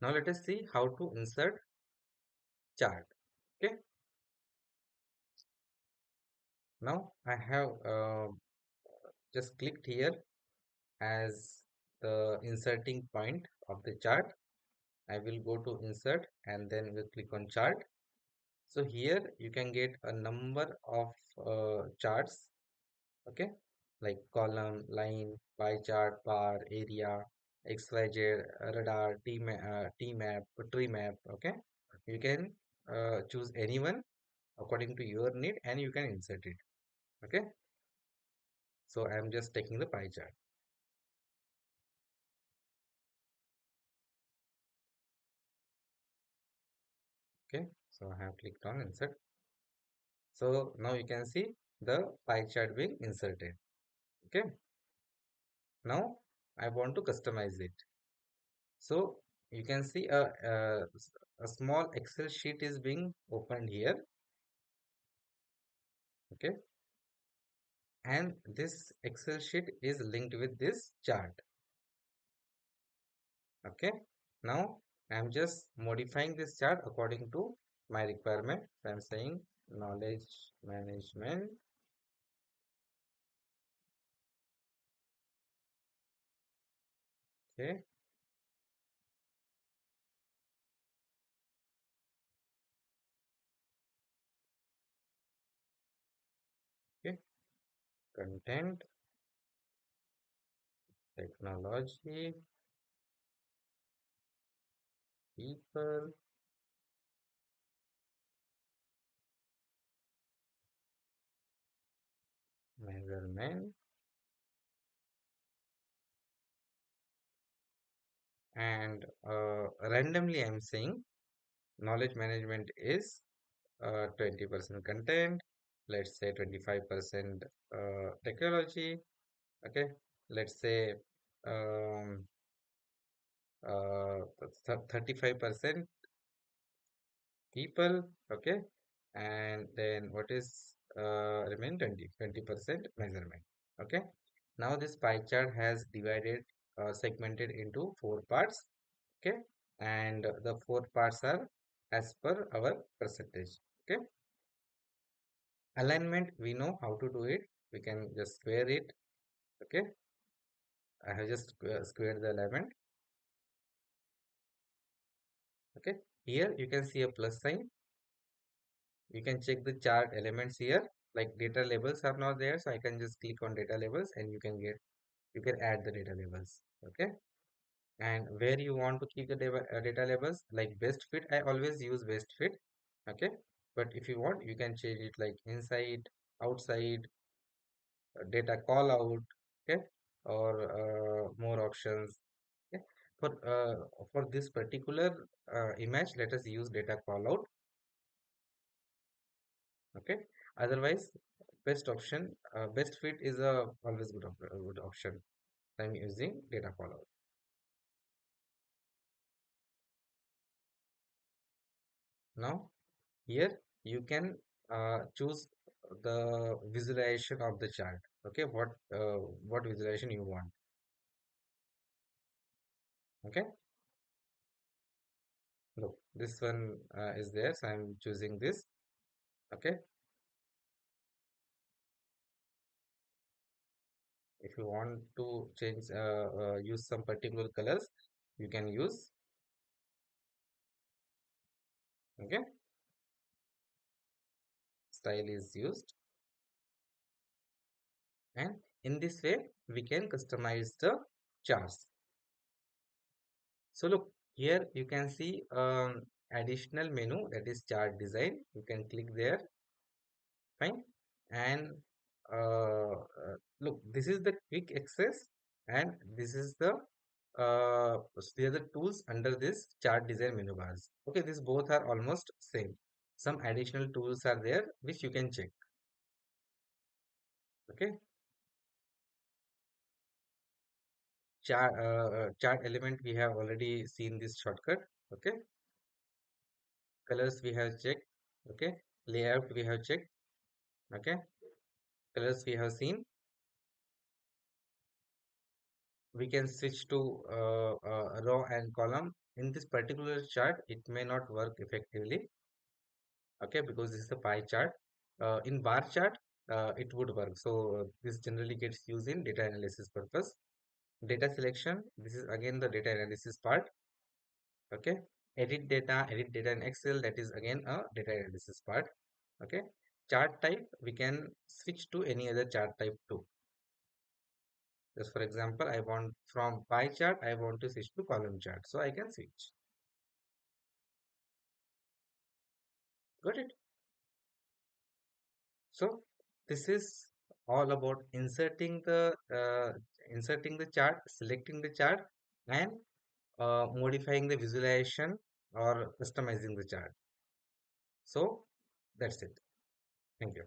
Now let us see how to insert chart. Okay, now I have just clicked here as the inserting point of the chart. I will go to insert and then we'll click on chart. So here you can get a number of charts, okay, like column, line, pie chart, bar, area, XYZ, radar, T map, tree map, okay. You can choose anyone according to your need and you can insert it, okay. So I am just taking the pie chart, okay. So I have clicked on insert. So now you can see the pie chart being inserted, okay. Now I want to customize it. So you can see a small Excel sheet is being opened here, okay, and this Excel sheet is linked with this chart, okay. Now I'm just modifying this chart according to my requirement. So I'm saying knowledge management, okay, okay, content, technology, people, measurement, and randomly I'm saying knowledge management is 20% content, let's say 25% technology, okay, let's say um, 35% people, okay, and then what is remain 20% measurement, okay. Now this pie chart has divided segmented into four parts, okay, and the four parts are as per our percentage, okay. Alignment, we know how to do it. We can just square it, okay. I have just squared the alignment, okay. Here you can see a plus sign. You can check the chart elements here, like data labels are not there, so I can just click on data labels and you can add the data labels, okay. And where you want to keep the data labels, like best fit, I always use best fit, okay. But if you want, you can change it like inside, outside, data call out, okay, or more options, okay. For this particular image, let us use data call out, okay. Otherwise, best option, best fit is a always good option. I'm using data call out. Now here you can choose the visualization of the chart, okay. What visualization you want, okay. Look, this one is there, so I'm choosing this, okay. If you want to change use some particular colors, you can use, okay. Style is used, and in this way we can customize the charts. So look, here you can see additional menu, that is chart design. You can click there, fine. And look, this is the quick access, and this is the these are the tools under this chart design menu bars. Okay, these both are almost same. Some additional tools are there which you can check. Okay, chart element, we have already seen this shortcut. Okay, colors we have checked, okay, layout we have checked, okay, colors we have seen, we can switch to row and column. In this particular chart, it may not work effectively, okay, because this is a pie chart. In bar chart, it would work. So this generally gets used in data analysis purpose. Data selection, this is again the data analysis part, okay. Edit data in Excel, that is again a data analysis part, okay. Chart type, we can switch to any other chart type too. Just for example, I want from pie chart, I want to switch to column chart, so I can switch. Got it? So this is all about inserting the chart, selecting the chart, and modifying the visualization or customizing the chart. So that's it. Thank you.